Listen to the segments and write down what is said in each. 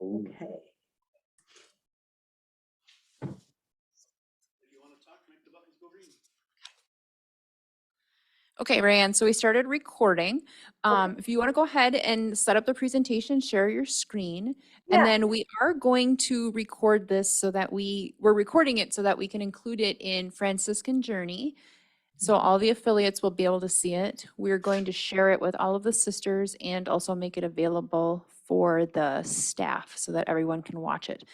Okay. Okay, Rayanne, so we started recording. If you want to go ahead and set up the presentation, share your screen, and Yeah. then we are going to record this so that we're recording it so that we can include it in Franciscan Journey. So all the affiliates will be able to see it. We're going to share it with all of the sisters and also make it available for the staff so that everyone can watch it.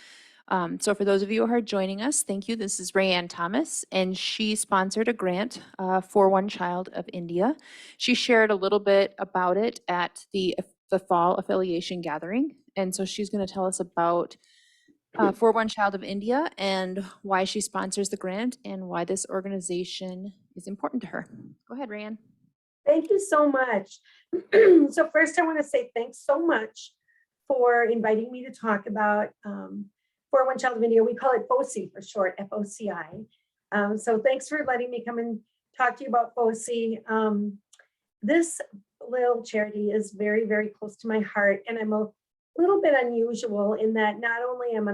So for those of you who are joining us, thank you. This is Rayanne Thomas, and she sponsored a grant for One Child of India. She shared a little bit about it at the fall affiliation gathering, and so she's going to tell us about For One Child of India and why she sponsors the grant and why this organization is important to her. Go ahead, Rayanne. Thank you so much. So first I want to say thanks so much for inviting me to talk about For One Child of India. We call it FOCI for short, F-O-C-I. So thanks for letting me come and talk to you about FOCI. This little charity is very, very close to my heart, and I'm a little bit unusual in that not only am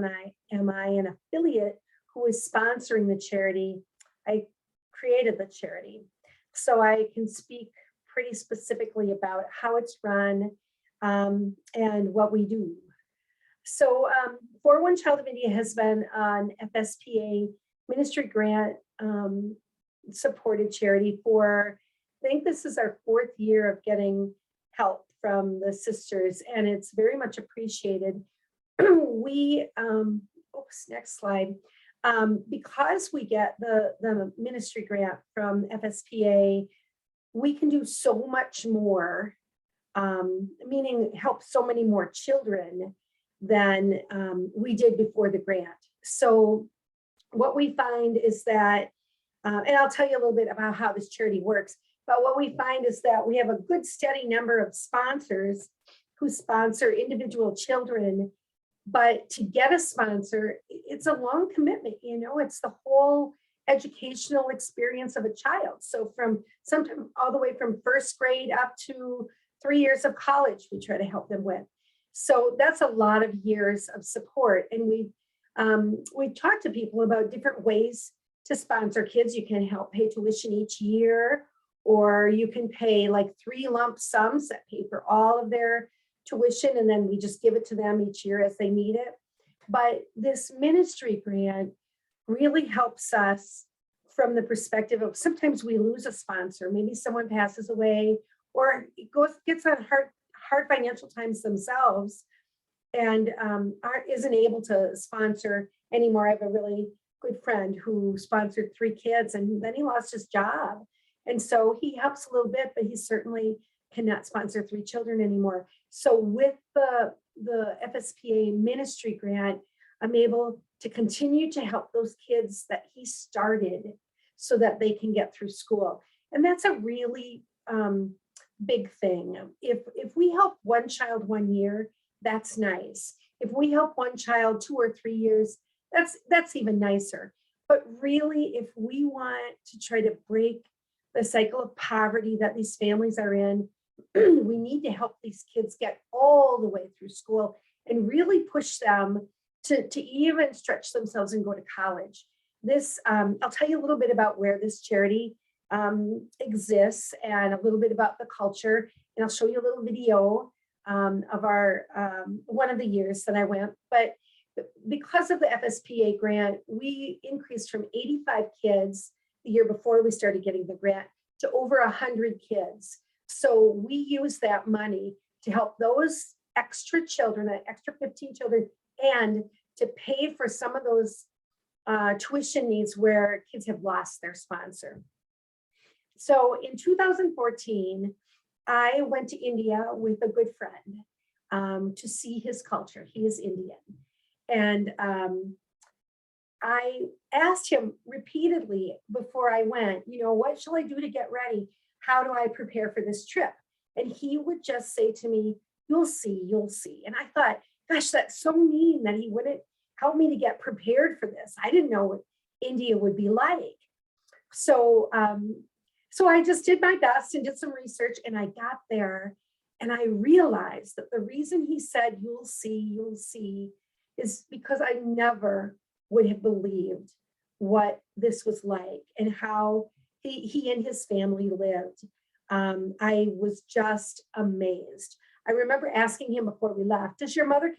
I an affiliate who is sponsoring the charity, I created the charity. So I can speak pretty specifically about how it's run and what we do. So For One Child of India has been an FSPA ministry grant supported charity for, I think this is our 4th year of getting help from the sisters, and it's very much appreciated. We, oops, next slide. Because we get the ministry grant from FSPA, we can do so much more, meaning help so many more children than we did before the grant. So what we find is that, and I'll tell you a little bit about how this charity works, but what we find is that we have a good steady number of sponsors who sponsor individual children. But to get a sponsor, it's a long commitment, you know, it's the whole educational experience of a child. So from sometimes all the way from 1st grade up to 3 years of college, we try to help them with. So that's a lot of years of support. And we've talked to people about different ways to sponsor kids. You can help pay tuition each year, or you can pay like 3 lump sums that pay for all of their tuition, and then we just give it to them each year as they need it. But this ministry grant really helps us from the perspective of sometimes we lose a sponsor, maybe someone passes away, or it gets on hard financial times themselves and isn't able to sponsor anymore. I have a really good friend who sponsored 3 kids, and then he lost his job. And so he helps a little bit, but he certainly cannot sponsor 3 children anymore. So with the FSPA ministry grant, I'm able to continue to help those kids that he started so that they can get through school. And that's a really big thing. If we help one child 1 year, that's nice. If we help one child 2 or 3 years, that's even nicer. But really, if we want to try to break the cycle of poverty that these families are in, we need to help these kids get all the way through school and really push them to even stretch themselves and go to college. This, I'll tell you a little bit about where this charity exists and a little bit about the culture, and I'll show you a little video of our one of the years that I went. But because of the FSPA grant, we increased from 85 kids the year before we started getting the grant to over 100 kids. So we use that money to help those extra children, that extra 15 children, and to pay for some of those tuition needs where kids have lost their sponsor. So in 2014, I went to India with a good friend to see his culture. He is Indian. And I asked him repeatedly before I went, you know, what shall I do to get ready? How do I prepare for this trip? And he would just say to me, you'll see, you'll see. And I thought, gosh, that's so mean that he wouldn't help me to get prepared for this. I didn't know what India would be like. So, so I just did my best and did some research, and I got there. And I realized that the reason he said, you'll see, is because I never would have believed what this was like and how he and his family lived. I was just amazed. I remember asking him before we left, does your mother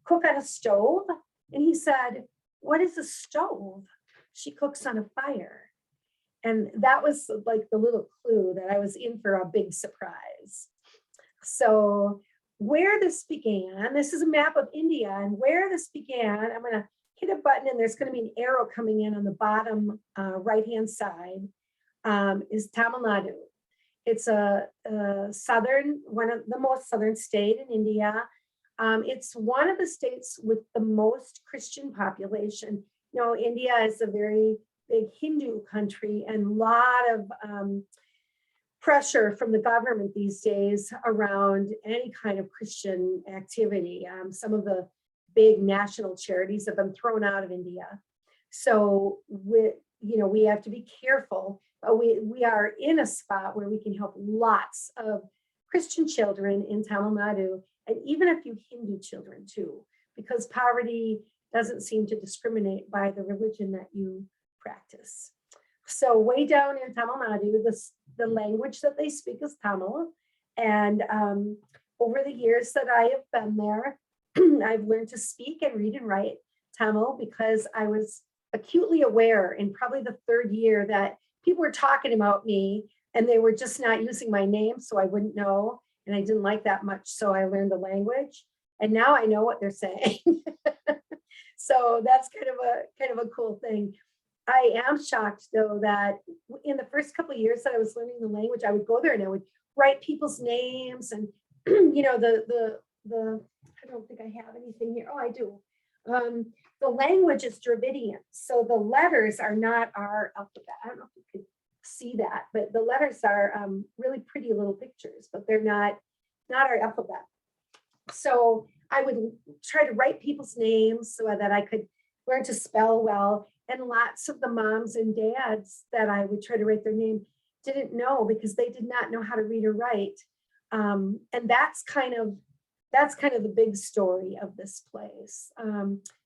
cook on a stove? And he said, what is a stove? She cooks on a fire. And that was like the little clue that I was in for a big surprise. So where this began, this is a map of India, and where this began, I'm going to hit a button and there's going to be an arrow coming in on the bottom right-hand side, is Tamil Nadu. It's a southern, one of the most southern state in India. It's one of the states with the most Christian population. You know, India is a very big Hindu country, and a lot of pressure from the government these days around any kind of Christian activity. Some of the big national charities have been thrown out of India. So we have to be careful, but we are in a spot where we can help lots of Christian children in Tamil Nadu, and even a few Hindu children too, because poverty doesn't seem to discriminate by the religion that you practice. So way down in Tamil Nadu, the language that they speak is Tamil. And over the years that I have been there, I've learned to speak and read and write Tamil because I was acutely aware in probably the third year that people were talking about me and they were just not using my name, so I wouldn't know. And I didn't like that much, so I learned the language. And now I know what they're saying. So that's kind of a cool thing. I am shocked though that in the first couple of years that I was learning the language, I would go there and I would write people's names and the I don't think I have anything here. Oh, I do. The language is Dravidian, so the letters are not our alphabet. I don't know if you could see that, but the letters are really pretty little pictures, but they're not our alphabet. So I would try to write people's names so that I could learn to spell well. And lots of the moms and dads that I would try to write their name didn't know because they did not know how to read or write. And that's kind of the big story of this place.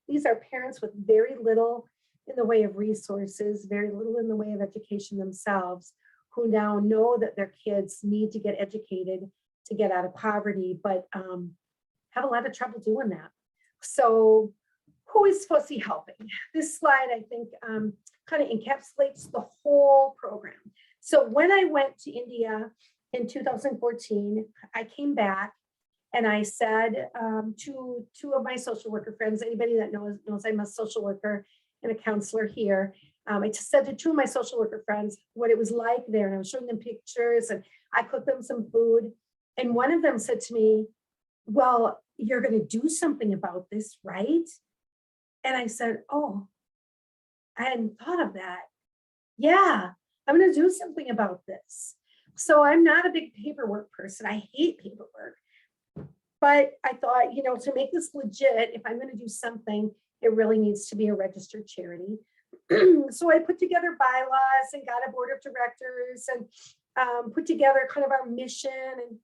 These are parents with very little in the way of resources, very little in the way of education themselves, who now know that their kids need to get educated to get out of poverty, but have a lot of trouble doing that. So who is supposed to be helping? This slide, I think, kind of encapsulates the whole program. So when I went to India in 2014, I came back and I said to two of my social worker friends, anybody that knows I'm a social worker and a counselor here, I just said to two of my social worker friends what it was like there. And I was showing them pictures and I cooked them some food. And one of them said to me, well, you're going to do something about this, right? And I said, oh, I hadn't thought of that. Yeah, I'm going to do something about this. So I'm not a big paperwork person. I hate paperwork. But I thought, to make this legit, if I'm going to do something, it really needs to be a registered charity. So I put together bylaws and got a board of directors and put together kind of our mission and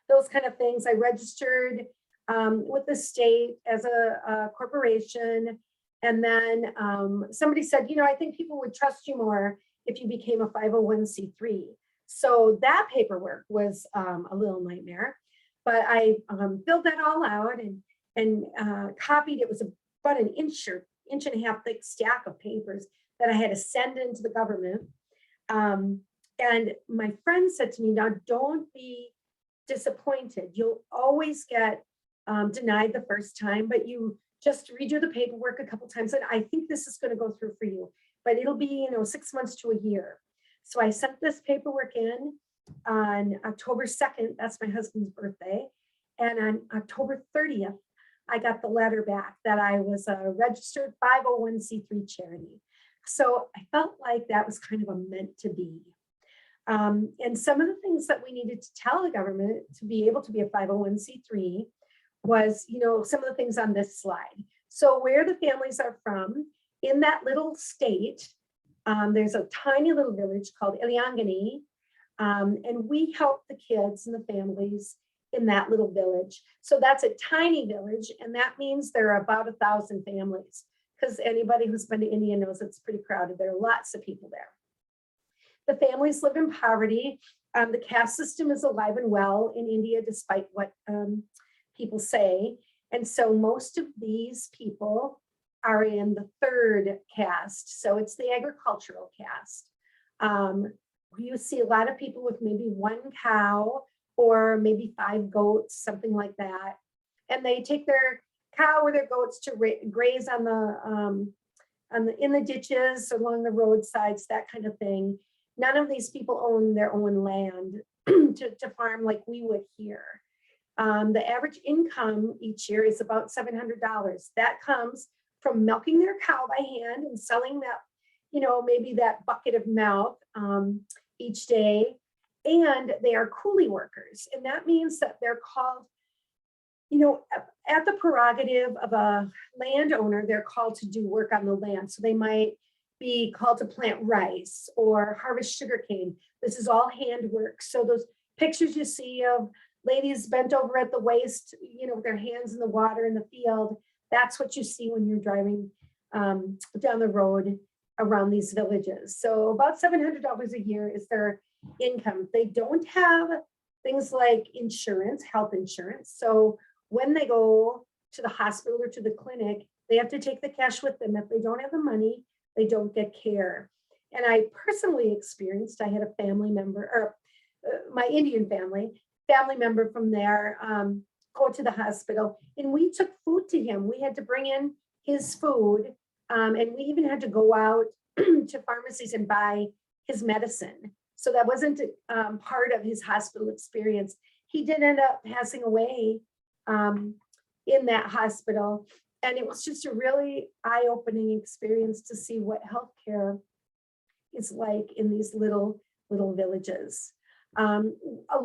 those kind of things. I registered with the state as a corporation. And then somebody said, I think people would trust you more if you became a 501c3. So that paperwork was a little nightmare, but I filled that all out and copied. It was about an inch and a half thick stack of papers that I had to send into the government. And my friend said to me, now don't be disappointed. You'll always get denied the first time, but you just redo the paperwork a couple times. And I think this is going to go through for you, but it'll be, 6 months to a year. So I sent this paperwork in on October 2nd. That's my husband's birthday. And on October 30th, I got the letter back that I was a registered 501c3 charity. So I felt like that was kind of a meant to be. And some of the things that we needed to tell the government to be able to be a 501c3 was, some of the things on this slide. So where the families are from, in that little state, there's a tiny little village called Iliangani, and we help the kids and the families in that little village. So that's a tiny village, and that means there are about 1,000 families, because anybody who's been to India knows it's pretty crowded. There are lots of people there. The families live in poverty. The caste system is alive and well in India, despite what people say. And so most of these people are in the third caste. So it's the agricultural caste. You see a lot of people with maybe one cow or maybe 5 goats, something like that. And they take their cow or their goats to graze on in the ditches, along the roadsides, that kind of thing. None of these people own their own land to farm like we would here. The average income each year is about $700. That comes from milking their cow by hand and selling that, maybe that bucket of milk each day. And they are coolie workers. And that means that they're called, at the prerogative of a landowner, they're called to do work on the land. So they might be called to plant rice or harvest sugarcane. This is all handwork. So those pictures you see of ladies bent over at the waist, with their hands in the water in the field, that's what you see when you're driving down the road around these villages. So about $700 a year is their income. They don't have things like insurance, health insurance. So when they go to the hospital or to the clinic, they have to take the cash with them. If they don't have the money, they don't get care. And I personally experienced, I had a family member, or my Indian family member from there go to the hospital, and we took food to him. We had to bring in his food, and we even had to go out to pharmacies and buy his medicine. So that wasn't part of his hospital experience. He did end up passing away in that hospital. And it was just a really eye-opening experience to see what healthcare is like in these little villages. A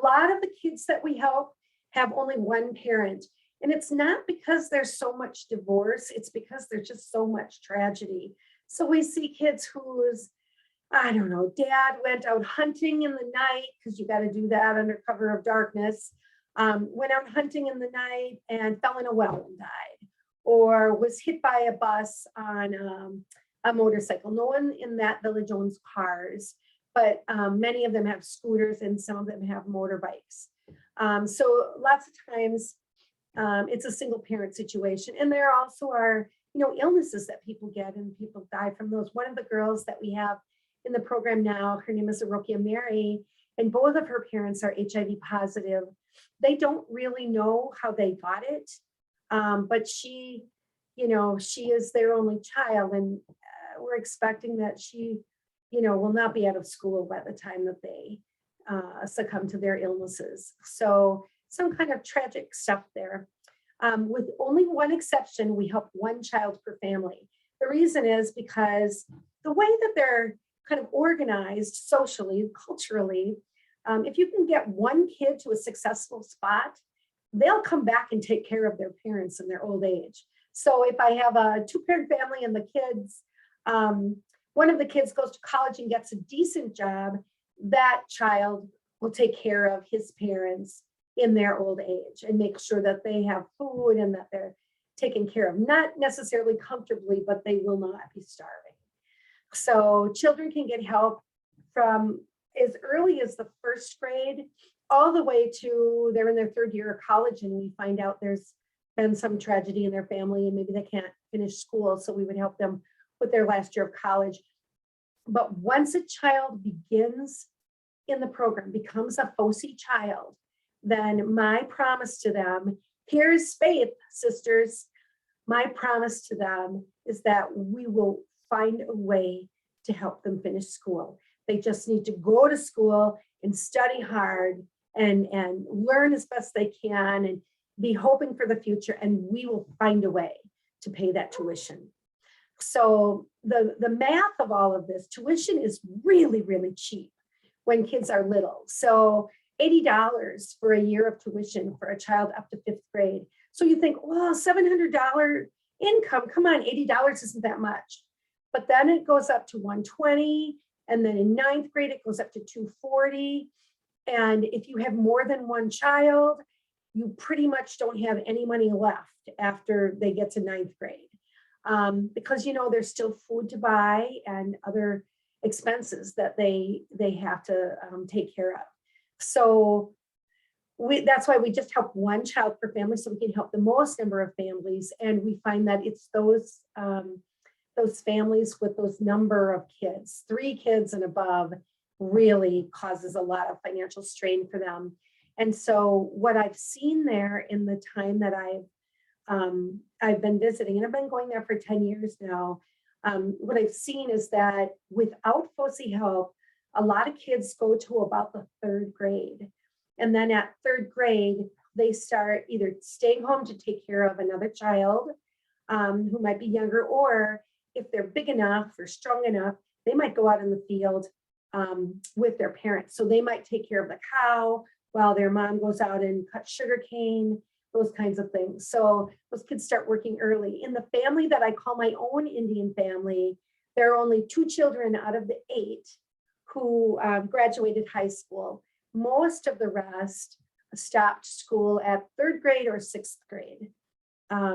lot of the kids that we help have only one parent. And it's not because there's so much divorce, it's because there's just so much tragedy. So we see kids whose, dad went out hunting in the night, because you got to do that under cover of darkness, went out hunting in the night and fell in a well and died, or was hit by a bus on a motorcycle. No one in that village owns cars, but many of them have scooters and some of them have motorbikes. So lots of times it's a single parent situation. And there also are, illnesses that people get, and people die from those. One of the girls that we have in the program now, her name is Arokia Mary, and both of her parents are HIV positive. They don't really know how they got it, but she is their only child, and we're expecting that she, will not be out of school by the time that they succumb to their illnesses. So some kind of tragic stuff there. With only one exception, we help one child per family. The reason is because the way that they're kind of organized socially, culturally, if you can get one kid to a successful spot, they'll come back and take care of their parents in their old age. So if I have a 2-parent family and the kids, one of the kids goes to college and gets a decent job, that child will take care of his parents in their old age and make sure that they have food and that they're taken care of, not necessarily comfortably, but they will not be starving. So children can get help from as early as the 1st grade all the way to they're in their 3rd year of college, and we find out there's been some tragedy in their family and maybe they can't finish school, so we would help them with their last year of college. But once a child begins in the program, becomes a FOSI child, then my promise to them, here's faith, sisters, my promise to them is that we will find a way to help them finish school. They just need to go to school and study hard and learn as best they can and be hoping for the future, and we will find a way to pay that tuition. So the math of all of this, tuition is really, really cheap when kids are little. So $80 for a year of tuition for a child up to 5th grade. So you think, well, $700 income, come on, $80 isn't that much. But then it goes up to $120, and then in 9th grade, it goes up to $240. And if you have more than one child, you pretty much don't have any money left after they get to ninth grade. Because, there's still food to buy and other expenses that they have to take care of. So that's why we just help one child per family, so we can help the most number of families. And we find that it's those families with those number of kids, 3 kids and above, really causes a lot of financial strain for them. And so what I've seen there in the time that I've been visiting, and I've been going there for 10 years now, what I've seen is that without FOSI help, a lot of kids go to about the 3rd grade. And then at 3rd grade, they start either staying home to take care of another child who might be younger, or if they're big enough or strong enough, they might go out in the field with their parents. So they might take care of the cow while their mom goes out and cuts sugar cane, those kinds of things. So those kids start working early. In the family that I call my own Indian family, there are only 2 children out of the 8 who graduated high school. Most of the rest stopped school at 3rd grade or 6th grade.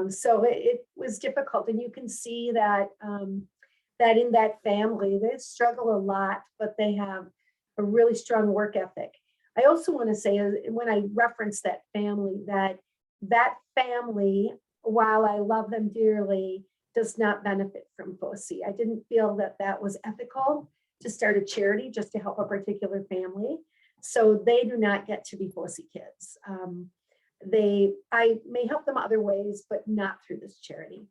So it was difficult. And you can see that that in that family, they struggle a lot, but they have a really strong work ethic. I also want to say, when I reference that family, while I love them dearly, does not benefit from FOSI. I didn't feel that that was ethical to start a charity just to help a particular family. So they do not get to be FOSI kids. I may help them other ways, but not through this charity.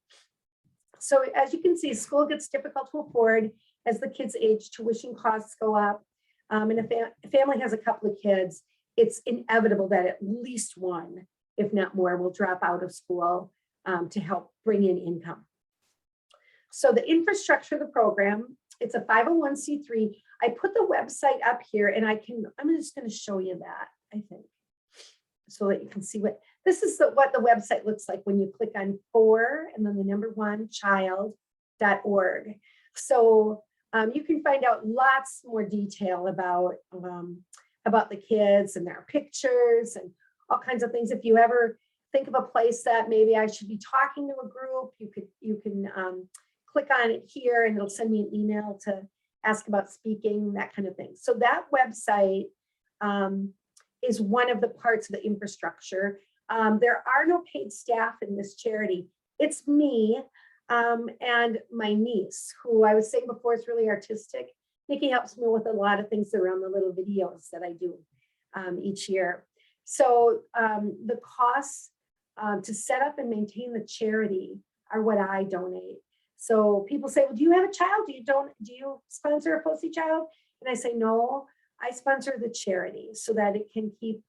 So as you can see, school gets difficult to afford as the kids age, tuition costs go up. And if a family has a couple of kids, it's inevitable that at least one, if not more, will drop out of school to help bring in income. So the infrastructure of the program, it's a 501c3. I put the website up here, and I'm just going to show you that, I think, so that you can see this is what the website looks like when you click on 4 and then the number 1 child.org. So you can find out lots more detail about the kids, and their pictures and all kinds of things. If you ever think of a place that maybe I should be talking to a group, you can click on it here, and it'll send me an email to ask about speaking, that kind of thing. So that website is one of the parts of the infrastructure. There are no paid staff in this charity. It's me and my niece, who I was saying before is really artistic. Nikki helps me with a lot of things around the little videos that I do each year. So the costs to set up and maintain the charity are what I donate. So people say, well, do you have a child? Do you sponsor a FOSI child? And I say, no, I sponsor the charity so that it can keep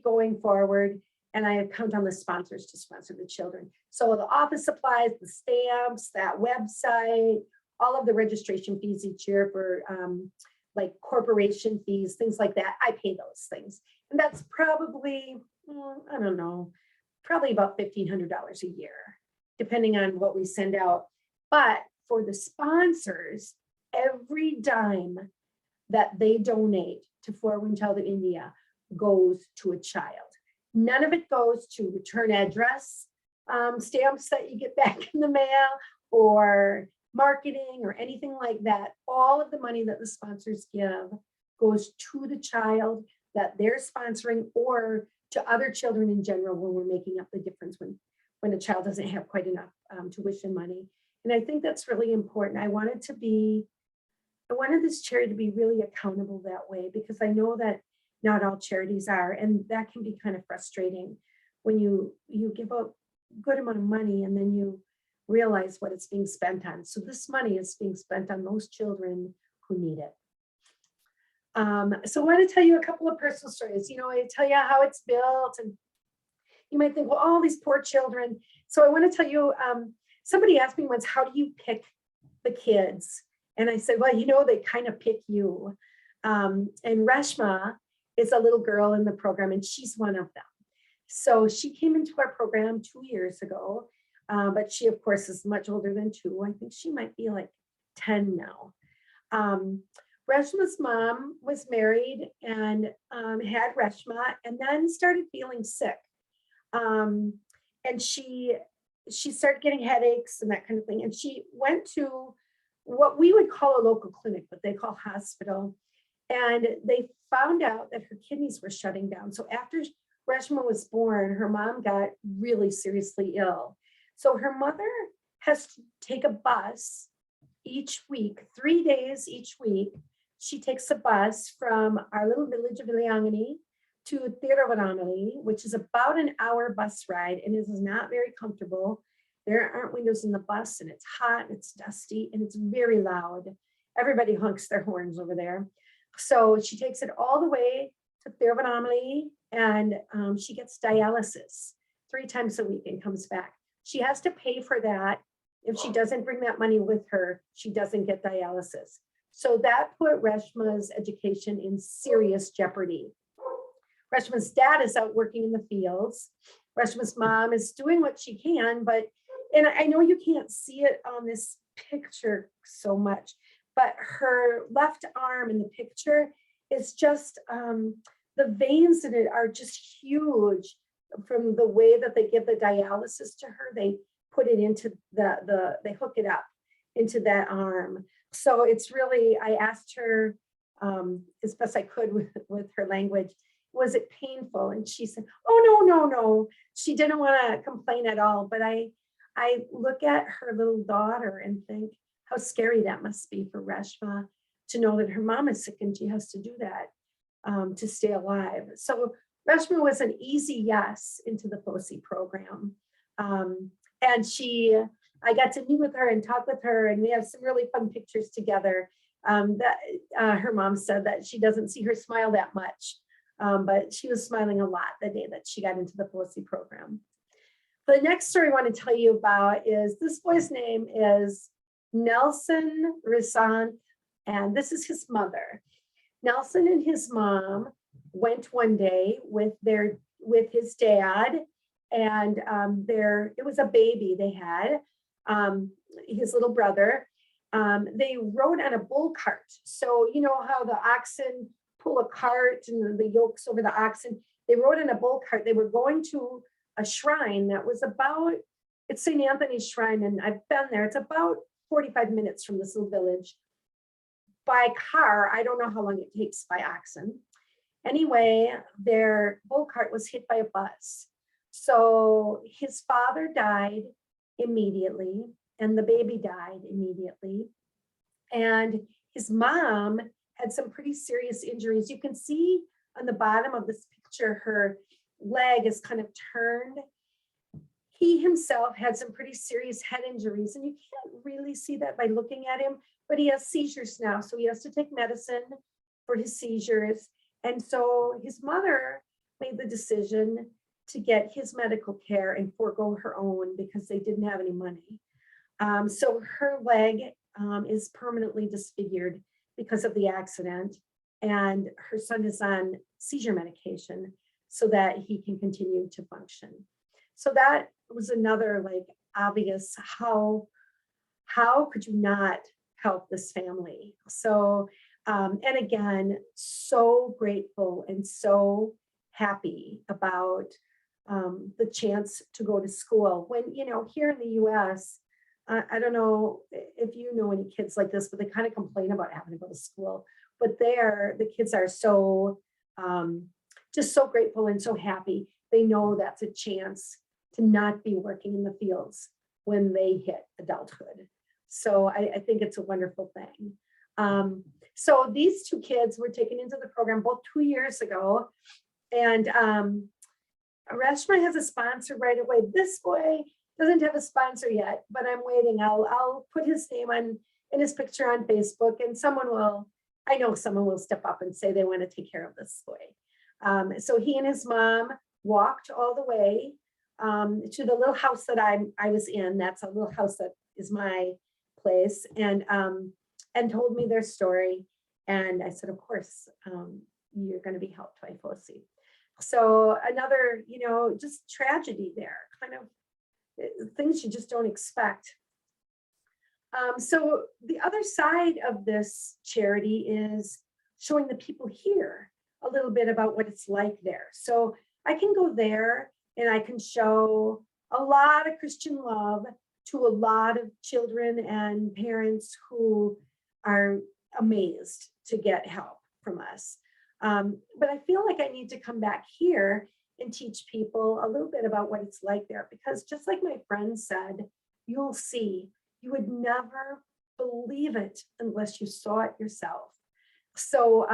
going forward. And I count on the sponsors to sponsor the children. So the office supplies, the stamps, that website, all of the registration fees each year for like corporation fees, things like that, I pay those things. And that's probably, I don't know, probably about $1,500 a year, depending on what we send out. But for the sponsors, every dime that they donate to For One Child of India goes to a child. None of it goes to return address stamps that you get back in the mail or marketing or anything like that. All of the money that the sponsors give goes to the child that they're sponsoring, or to other children in general when we're making up the difference when a child doesn't have quite enough tuition money. And I think that's really important. I wanted this charity to be really accountable that way, because I know that not all charities are, and that can be kind of frustrating when you give a good amount of money and then you realize what it's being spent on. So this money is being spent on those children who need it. So I want to tell you a couple of personal stories. I tell you how it's built, and you might think, well, all these poor children. So I want to tell you, somebody asked me once, how do you pick the kids? And I said, well, they kind of pick you. And Reshma is a little girl in the program, and she's one of them. So she came into our program 2 years ago, but she, of course, is much older than 2. I think she might be like 10 now. Reshma's mom was married and had Reshma, and then started feeling sick. Um, and she started getting headaches and that kind of thing. And she went to what we would call a local clinic, but they call hospital. And they found out that her kidneys were shutting down. So after Reshma was born, her mom got really seriously ill. So her mother has to take a bus each week, 3 days each week. She takes a bus from our little village of Iliangani to Tiruvannamalai, which is about an hour bus ride, and it is not very comfortable. There aren't windows in the bus, and it's hot, and it's dusty, and it's very loud. Everybody honks their horns over there. So she takes it all the way to Tiruvannamalai, and she gets dialysis 3 times a week and comes back. She has to pay for that. If she doesn't bring that money with her, she doesn't get dialysis. So that put Reshma's education in serious jeopardy. Reshma's dad is out working in the fields. Reshma's mom is doing what she can, but, and I know you can't see it on this picture so much, but her left arm in the picture is just, the veins in it are just huge from the way that they give the dialysis to her. They put it into they hook it up into that arm. So it's really, I asked her as best I could with her language, was it painful? And she said, oh, no. She didn't want to complain at all. But I look at her little daughter and think how scary that must be for Reshma to know that her mom is sick and she has to do that to stay alive. So Reshma was an easy yes into the FOSI program. And I got to meet with her and talk with her, and we have some really fun pictures together. Her mom said that she doesn't see her smile that much, but she was smiling a lot the day that she got into the FOSI program. The next story I want to tell you about is, this boy's name is Nelson Rizan, and this is his mother. Nelson and his mom went one day with his dad, and it was a baby they had, his little brother. They rode on a bull cart. So you know how the oxen pull a cart and the yokes over the oxen. They rode on a bull cart. They were going to a shrine that was it's St. Anthony's Shrine, and I've been there. It's about 45 minutes from this little village. By car, I don't know how long it takes by oxen. Anyway, their bull cart was hit by a bus. So his father died immediately, and the baby died immediately. And his mom had some pretty serious injuries. You can see on the bottom of this picture, her leg is kind of turned. He himself had some pretty serious head injuries, and you can't really see that by looking at him, but he has seizures now. So he has to take medicine for his seizures. And so his mother made the decision to get his medical care and forego her own because they didn't have any money. So her leg is permanently disfigured because of the accident, and her son is on seizure medication so that he can continue to function. So that was another obvious, how could you not help this family? So, and again, so grateful and so happy about the chance to go to school. When, here in the US, I don't know if you know any kids like this, but they kind of complain about having to go to school. But there, the kids are so, just so grateful and so happy. They know that's a chance to not be working in the fields when they hit adulthood. So I think it's a wonderful thing. So these two kids were taken into the program both 2 years ago. And Reshma has a sponsor right away. This boy doesn't have a sponsor yet, but I'm waiting. I'll put his name in his picture on Facebook, and I know someone will step up and say they want to take care of this boy. So he and his mom walked all the way to the little house that I was in. That's a little house that is my place, and told me their story. And I said, of course, you're going to be helped by FOSI. So another, just tragedy there, kind of things you just don't expect. So the other side of this charity is showing the people here a little bit about what it's like there. So I can go there and I can show a lot of Christian love to a lot of children and parents who are amazed to get help from us. But I feel like I need to come back here and teach people a little bit about what it's like there, because just like my friend said, you'll see, you would never believe it unless you saw it yourself. So,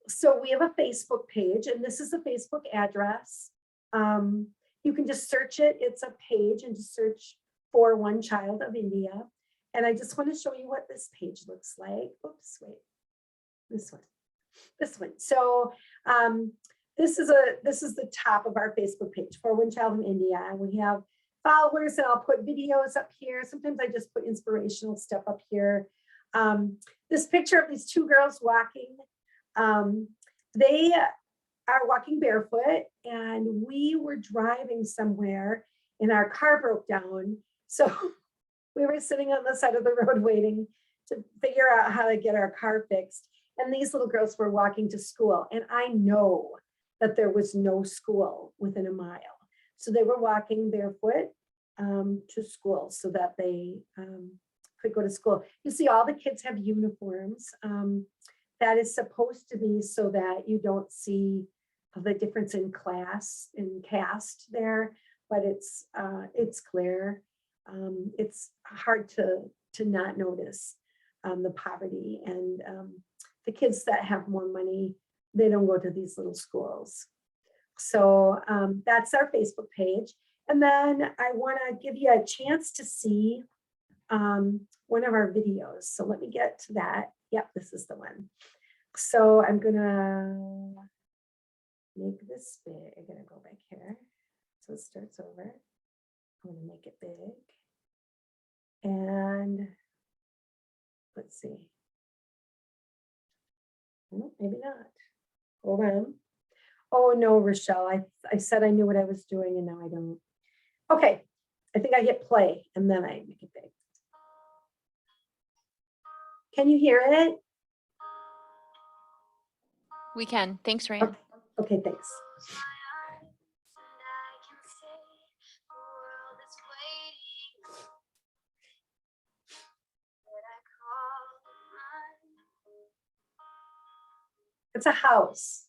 so we have a Facebook page, and this is the Facebook address. You can just search it. It's a page, and just search for One Child of India. And I just want to show you what this page looks like. Oops, wait, this one. So this is the top of our Facebook page for One Child of India, and we have followers, and I'll put videos up here. Sometimes I just put inspirational stuff up here. This picture of these two girls walking, they are walking barefoot, and we were driving somewhere and our car broke down. So we were sitting on the side of the road waiting to figure out how to get our car fixed. And these little girls were walking to school. And I know that there was no school within a mile. So they were walking barefoot to school so that they could go to school. You see, all the kids have uniforms. That is supposed to be so that you don't see the difference in class and caste there, but it's clear. It's hard to not notice the poverty, and the kids that have more money, they don't go to these little schools. So that's our Facebook page. And then I want to give you a chance to see one of our videos. So let me get to that. Yep, this is the one. So I'm gonna make this big. I'm gonna go back here. So it starts over. I'm gonna make it big. And let's see. Maybe not. Hold on. Oh no, Rochelle, I said I knew what I was doing and now I don't. Okay, I think I hit play and then I make it big. Can you hear it? We can. Thanks, Ryan. Okay, thanks. It's a house.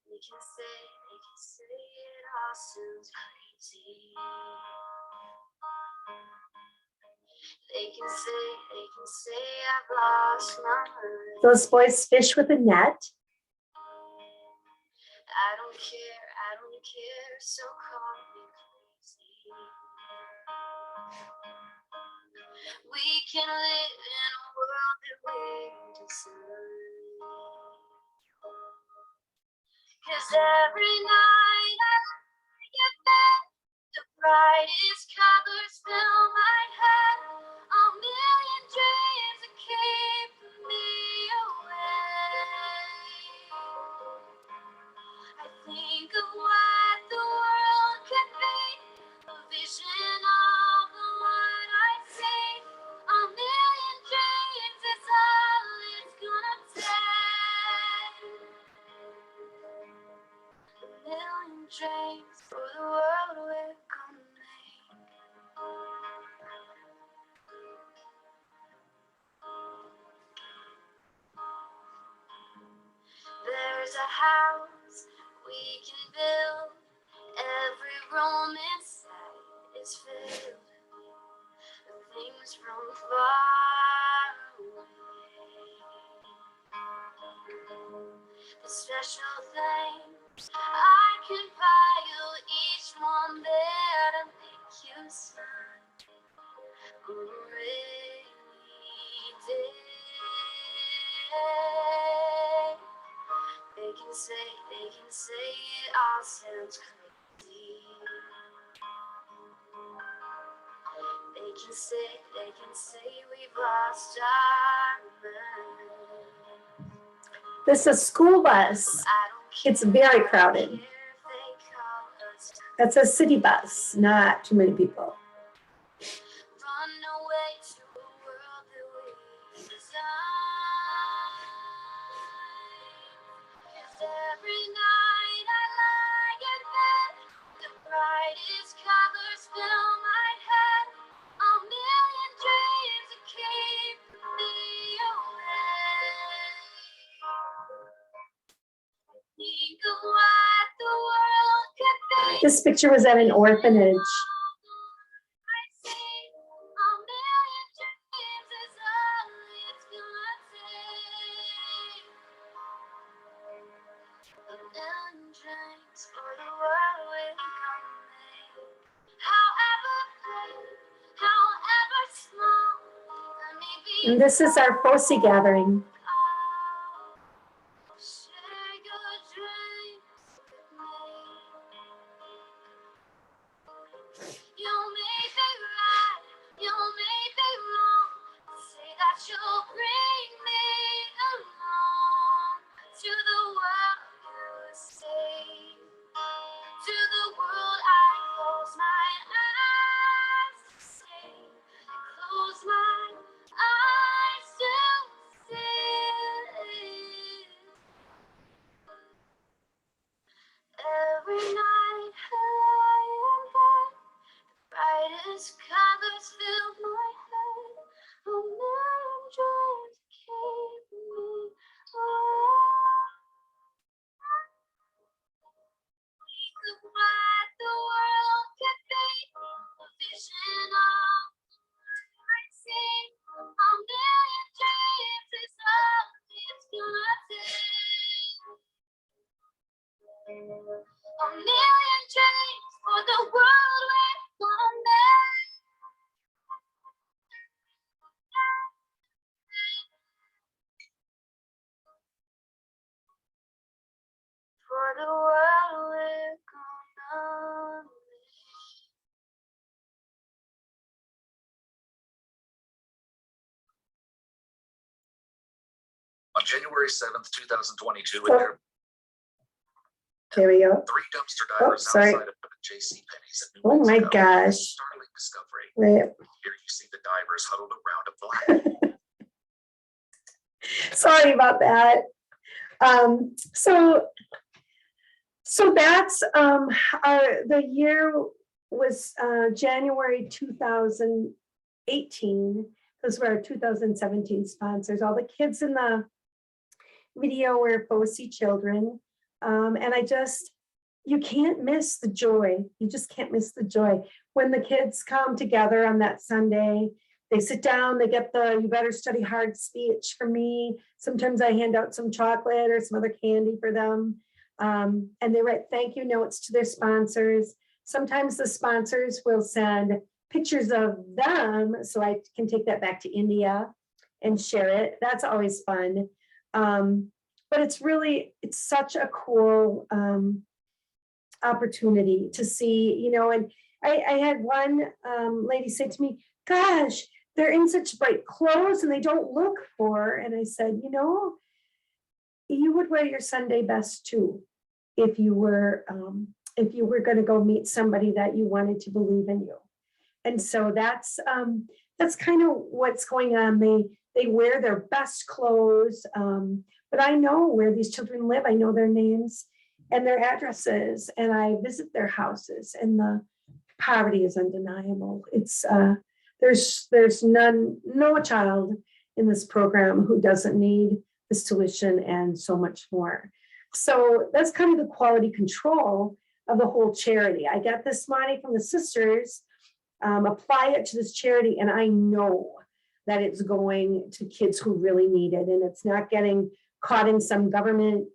They can say it all sounds crazy. They can say I've lost my mind. Those boys fish with a net. I don't care, so call me crazy. We can live in a world that we design. 'Cause every night I get back, the brightest colors fill my head. A million dreams that keep me awake. I think of what the world could be, a vision of the one I see. A million dreams is all it's gonna take. A million dreams for the world we're gonna make. There's a house we can build. Every room inside is filled with things from far away. The special things I can buy you, each one there to make you smile on a rainy day. They can say it all sounds crazy. They can say we've lost our mind. This is a school bus. It's very crowded. That's a city bus, not too many people. Run away to a world that we design. 'Cause every night I lie in bed, the brightest colors fill my head. A million dreams to keep me awake. Think of what the world could be. This picture was at an orphanage. And this is our FOSI gathering. You may be right, you may be wrong. Say that you'll bring me along to the world you say. To the world I close my eyes to see. Close my eyes to see. Every night I lie in bed, brightest colors fill my head. A million dreams keep me awake. Think of what the world could be. A vision of what I see. A million dreams is all it's gonna take. A million dreams for the world we're gonna make. For the world we're gonna make. On January 7th, 2022, So- there There we go. 3 dumpster divers sorry. outside of JCPenney's in New Oh my Mexico. gosh. Startling discovery. Wait, Here you see the divers huddled around a black sorry about that. So that's the year was January 2018. Those were our 2017 sponsors. All the kids in the video were FOSI children. And you can't miss the joy. You just can't miss the joy. When the kids come together on that Sunday, they sit down, they get the "you better study hard" speech from me. Sometimes I hand out some chocolate or some other candy for them. And they write thank you notes to their sponsors. Sometimes the sponsors will send pictures of them so I can take that back to India and share it. That's always fun. But it's such a cool opportunity to see, and I had one lady say to me, "Gosh, they're in such bright clothes and they don't look poor." And I said, you would wear your Sunday best too if you were going to go meet somebody that you wanted to believe in you. And so that's kind of what's going on. They wear their best clothes, but I know where these children live. I know their names and their addresses, and I visit their houses, and the poverty is undeniable. It's there's no child in this program who doesn't need this tuition and so much more. So that's kind of the quality control of the whole charity. I got this money from the sisters, apply it to this charity, and I know that it's going to kids who really need it, and it's not getting caught in some government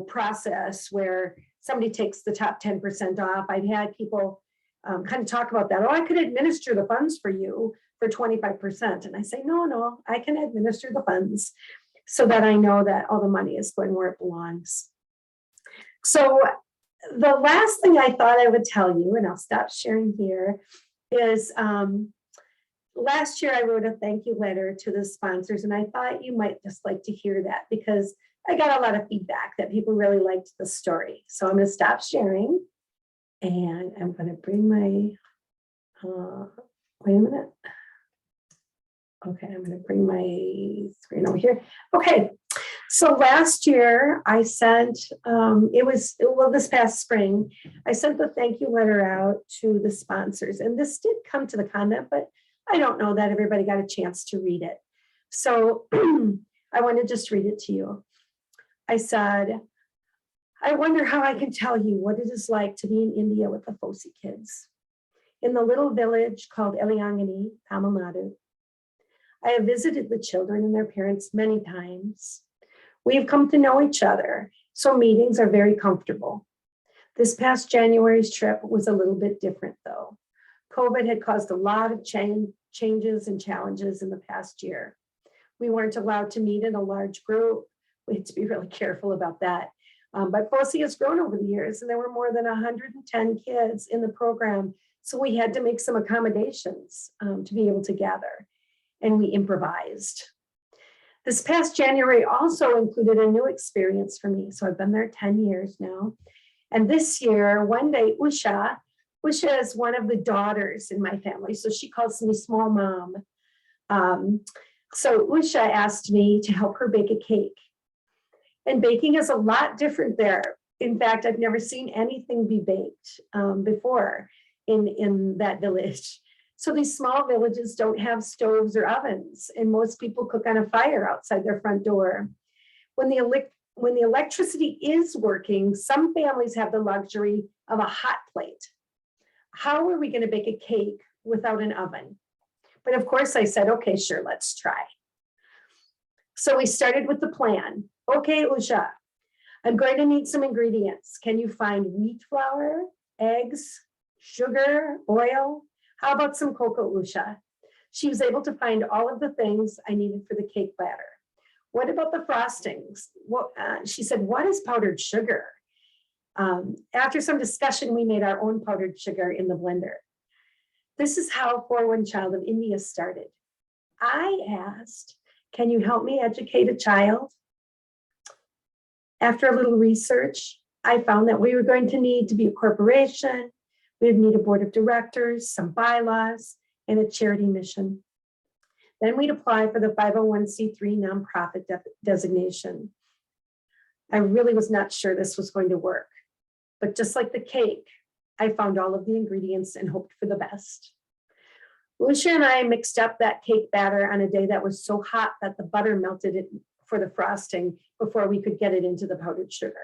process where somebody takes the top 10% off. I've had people kind of talk about that. "Oh, I could administer the funds for you for 25%. And I say, no, I can administer the funds so that I know that all the money is going where it belongs. So the last thing I thought I would tell you, and I'll stop sharing here, is last year I wrote a thank you letter to the sponsors, and I thought you might just like to hear that because I got a lot of feedback that people really liked the story. So I'm going to stop sharing, and I'm going to bring my, wait a minute. Okay, I'm going to bring my screen over here. Okay, so last year I sent, this past spring, I sent the thank you letter out to the sponsors, and this did come to the convent, but I don't know that everybody got a chance to read it. So I want to just read it to you. I said, I wonder how I can tell you what it is like to be in India with the FOSI kids. In the little village called Eliangani, Tamil Nadu, I have visited the children and their parents many times. We have come to know each other, so meetings are very comfortable. This past January's trip was a little bit different though. COVID had caused a lot of changes and challenges in the past year. We weren't allowed to meet in a large group. We had to be really careful about that. But FOSI has grown over the years, and there were more than 110 kids in the program. So we had to make some accommodations to be able to gather, and we improvised. This past January also included a new experience for me. So I've been there 10 years now. And this year, one day, Usha is one of the daughters in my family. So she calls me small mom. So Usha asked me to help her bake a cake. And baking is a lot different there. In fact, I've never seen anything be baked before in that village. So these small villages don't have stoves or ovens, and most people cook on a fire outside their front door. When the electricity is working, some families have the luxury of a hot plate. How are we going to bake a cake without an oven? But of course I said, okay, sure, let's try. So we started with the plan. Okay, Usha, I'm going to need some ingredients. Can you find wheat flour, eggs, sugar, oil? How about some cocoa, Usha? She was able to find all of the things I needed for the cake batter. What about the frostings? She said, what is powdered sugar? After some discussion, we made our own powdered sugar in the blender. This is how For One Child of India started. I asked, can you help me educate a child? After a little research, I found that we were going to need to be a corporation. We would need a board of directors, some bylaws, and a charity mission. Then we'd apply for the 501c3 nonprofit designation. I really was not sure this was going to work, but just like the cake, I found all of the ingredients and hoped for the best. Lucia and I mixed up that cake batter on a day that was so hot that the butter melted it for the frosting before we could get it into the powdered sugar.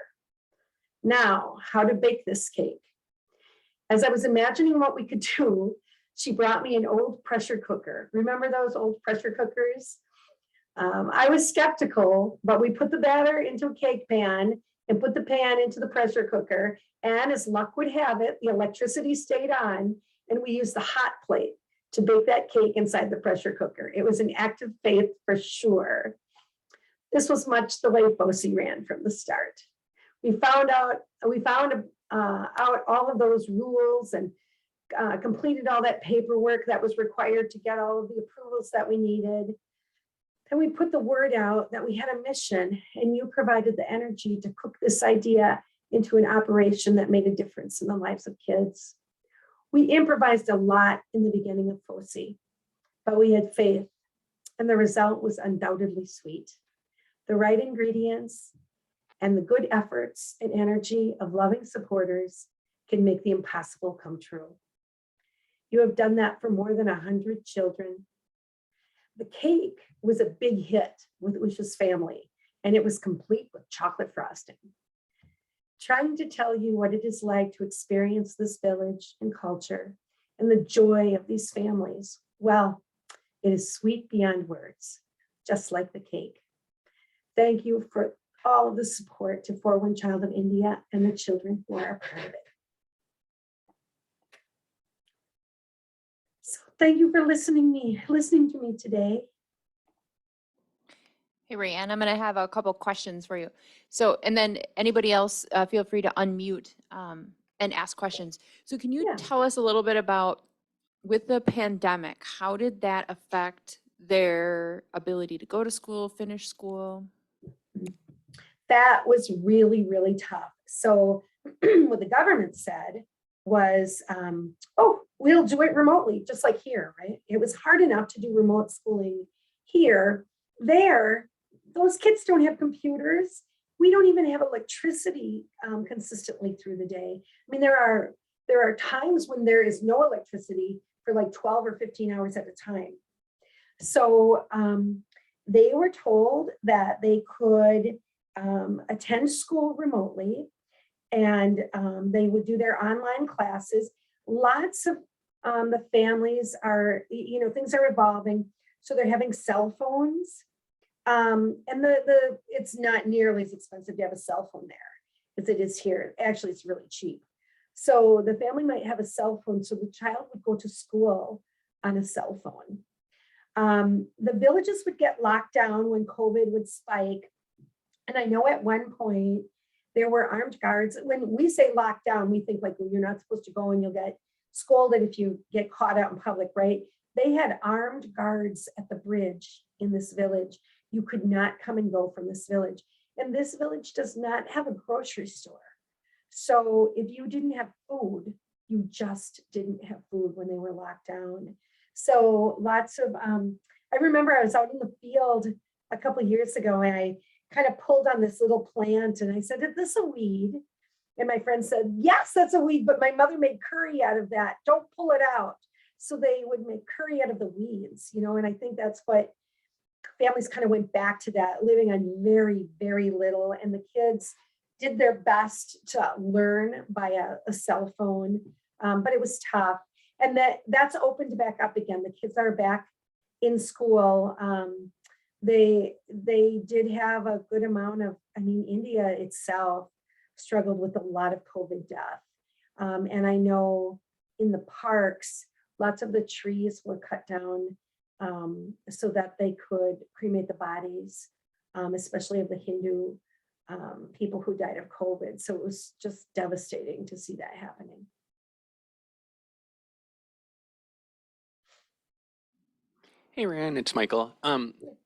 Now, how to bake this cake? As I was imagining what we could do, she brought me an old pressure cooker. Remember those old pressure cookers? I was skeptical, but we put the batter into a cake pan and put the pan into the pressure cooker. And as luck would have it, the electricity stayed on, and we used the hot plate to bake that cake inside the pressure cooker. It was an act of faith for sure. This was much the way FOSI ran from the start. We found out all of those rules and completed all that paperwork that was required to get all of the approvals that we needed. Then we put the word out that we had a mission, and you provided the energy to cook this idea into an operation that made a difference in the lives of kids. We improvised a lot in the beginning of FOSI, but we had faith, and the result was undoubtedly sweet. The right ingredients and the good efforts and energy of loving supporters can make the impossible come true. You have done that for more than 100 children. The cake was a big hit with Usha's family, and it was complete with chocolate frosting. Trying to tell you what it is like to experience this village and culture and the joy of these families, well, it is sweet beyond words, just like the cake. Thank you for all of the support to For One Child of India and the children who are a part of it. So thank you for listening to me today. Hey, Rayanne, I'm going to have a couple questions for you. So, and then anybody else, feel free to unmute and ask questions. So can you Yeah. tell us a little bit about with the pandemic, how did that affect their ability to go to school, finish school? That was really, really tough. So what the government said was, oh, we'll do it remotely, just like here, right? It was hard enough to do remote schooling here. There, those kids don't have computers. We don't even have electricity consistently through the day. I mean, there are times when there is no electricity for like 12 or 15 hours at a time. So they were told that they could attend school remotely, and they would do their online classes. Lots of the families are, things are evolving. So they're having cell phones. And it's not nearly as expensive to have a cell phone there as it is here. Actually, it's really cheap. So the family might have a cell phone, so the child would go to school on a cell phone. The villages would get locked down when COVID would spike. And I know at one point there were armed guards. When we say lockdown, we think like, well, you're not supposed to go and you'll get scolded if you get caught out in public, right? They had armed guards at the bridge in this village. You could not come and go from this village. And this village does not have a grocery store. So if you didn't have food, you just didn't have food when they were locked down. So lots of, I remember I was out in the field a couple of years ago and I kind of pulled on this little plant and I said, is this a weed? And my friend said, yes, that's a weed, but my mother made curry out of that. Don't pull it out. So they would make curry out of the weeds, and I think that's what families kind of went back to, that living on very, very little. And the kids did their best to learn by a cell phone, but it was tough. And that's opened back up again. The kids are back in school. They did have a good amount of, India itself struggled with a lot of COVID death. And I know in the parks, lots of the trees were cut down so that they could cremate the bodies, especially of the Hindu people who died of COVID. So it was just devastating to see that happening. Hey, Ryan, it's Michael.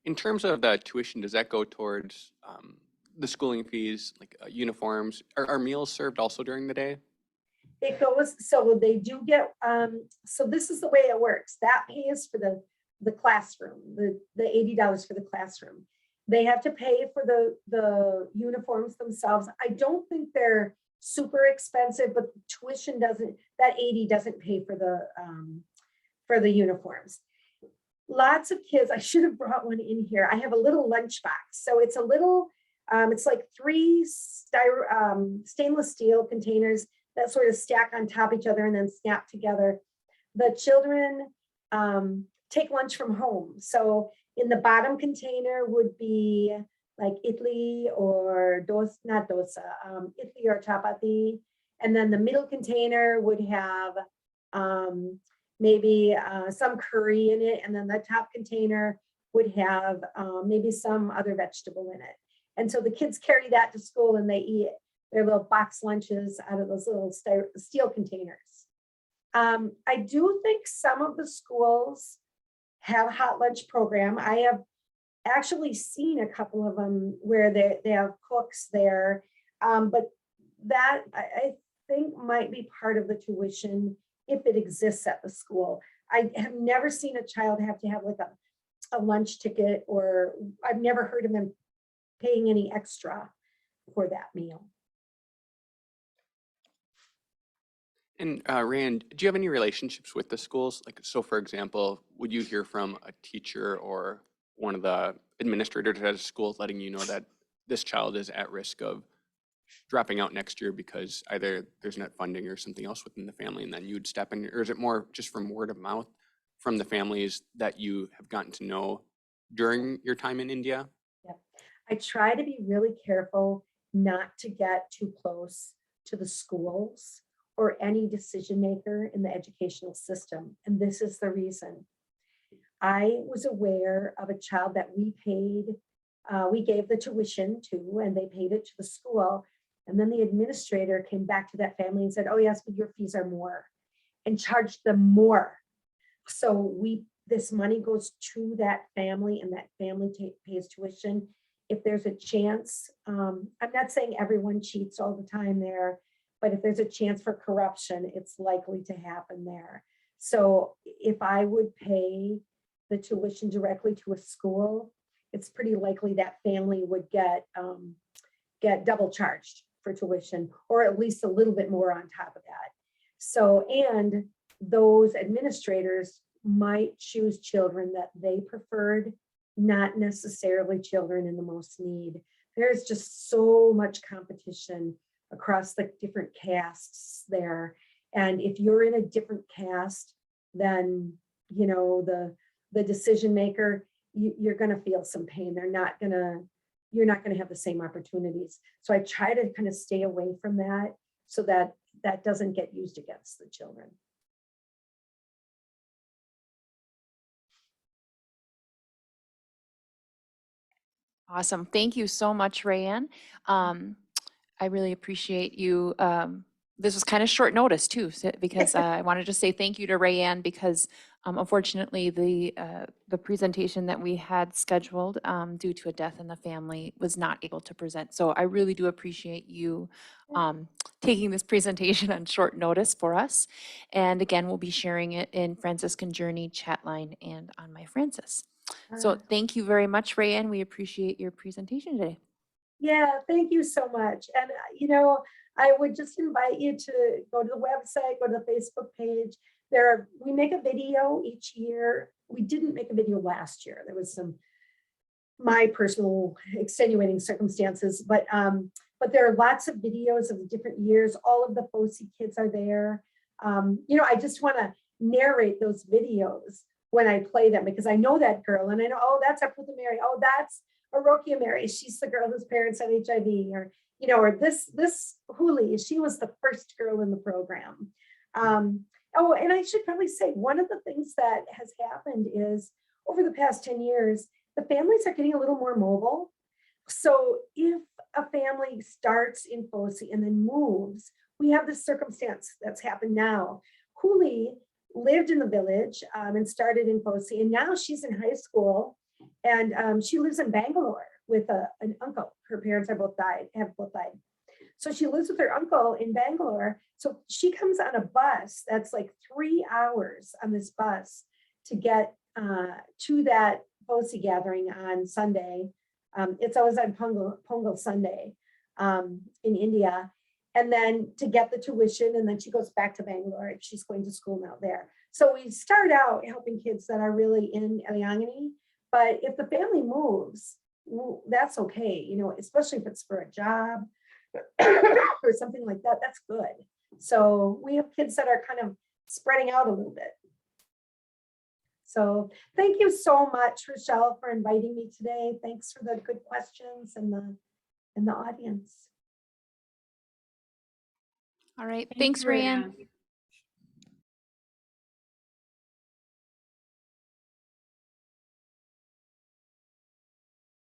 In terms of the tuition, does that go towards the schooling fees, like uniforms? Are meals served also during the day? It goes, so they do get, so this is the way it works. That pays for the classroom, the $80 for the classroom. They have to pay for the uniforms themselves. I don't think they're super expensive, but tuition doesn't, that 80 doesn't pay for the uniforms. Lots of kids, I should have brought one in here. I have a little lunchbox. So it's a little, it's like 3 stainless steel containers that sort of stack on top of each other and then snap together. The children take lunch from home. So in the bottom container would be like idli or not dosa, idli or chapati. And then the middle container would have maybe some curry in it. And then the top container would have maybe some other vegetable in it. And so the kids carry that to school and they eat their little box lunches out of those little steel containers. I do think some of the schools have hot lunch program. I have actually seen a couple of them where they have cooks there, but that I think might be part of the tuition if it exists at the school. I have never seen a child have to have like a lunch ticket, or I've never heard of them paying any extra for that meal. And Rand, do you have any relationships with the schools? Like, so for example, would you hear from a teacher or one of the administrators at a school letting you know that this child is at risk of dropping out next year because either there's not funding or something else within the family, and then you'd step in? Or is it more just from word of mouth from the families that you have gotten to know during your time in India? Yeah. I try to be really careful not to get too close to the schools or any decision maker in the educational system. And this is the reason. I was aware of a child that we gave the tuition to, and they paid it to the school. And then the administrator came back to that family and said, oh yes, but your fees are more, and charged them more So this money goes to that family, and that family pays tuition. If there's a chance, I'm not saying everyone cheats all the time there, but if there's a chance for corruption, it's likely to happen there. So if I would pay the tuition directly to a school, it's pretty likely that family would get double charged for tuition, or at least a little bit more on top of that. So, and those administrators might choose children that they preferred, not necessarily children in the most need. There's just so much competition across the different castes there. And if you're in a different caste, then, you know, the decision maker, you're going to feel some pain. You're not going to have the same opportunities. So I try to kind of stay away from that, so that that doesn't get used against the children. Awesome. Thank you so much, Rayanne. I really appreciate you. This was kind of short notice too, because I wanted to say thank you to Rayanne, because unfortunately the presentation that we had scheduled due to a death in the family was not able to present. So I really do appreciate you taking this presentation on short notice for us. And again, we'll be sharing it in Franciscan Journey chat line and on My Francis. So thank you very much, Rayanne. We appreciate your presentation today. Yeah, thank you so much. And, you know, I would just invite you to go to the website, go to the Facebook page. We make a video each year. We didn't make a video last year. There was my personal extenuating circumstances, but there are lots of videos of the different years. All of the FOSI kids are there. You know, I just want to narrate those videos when I play them, because I know that girl, and I know, oh, that's Aputha Mary. Oh, that's Orokia Mary. She's the girl whose parents had HIV, or, you know, or this Huli, she was the first girl in the program. Oh, and I should probably say, one of the things that has happened is over the past 10 years, the families are getting a little more mobile. So if a family starts in FOSI and then moves, we have this circumstance that's happened now. Huli lived in the village and started in FOSI, and now she's in high school, and she lives in Bangalore with an uncle. Her parents have both died. So she lives with her uncle in Bangalore. So she comes on a bus that's like 3 hours on this bus to get to that FOSI gathering on Sunday. It's always on Pongal Sunday in India. And then to get the tuition, and then she goes back to Bangalore. She's going to school now there. So we start out helping kids that are really in Eliangani, but if the family moves, well, that's okay, you know, especially if it's for a job or something like that, that's good. So we have kids that are kind of spreading out a little bit. So thank you so much, Rochelle, for inviting me today. Thanks for the good questions and the audience. All right. Thanks, Rayanne.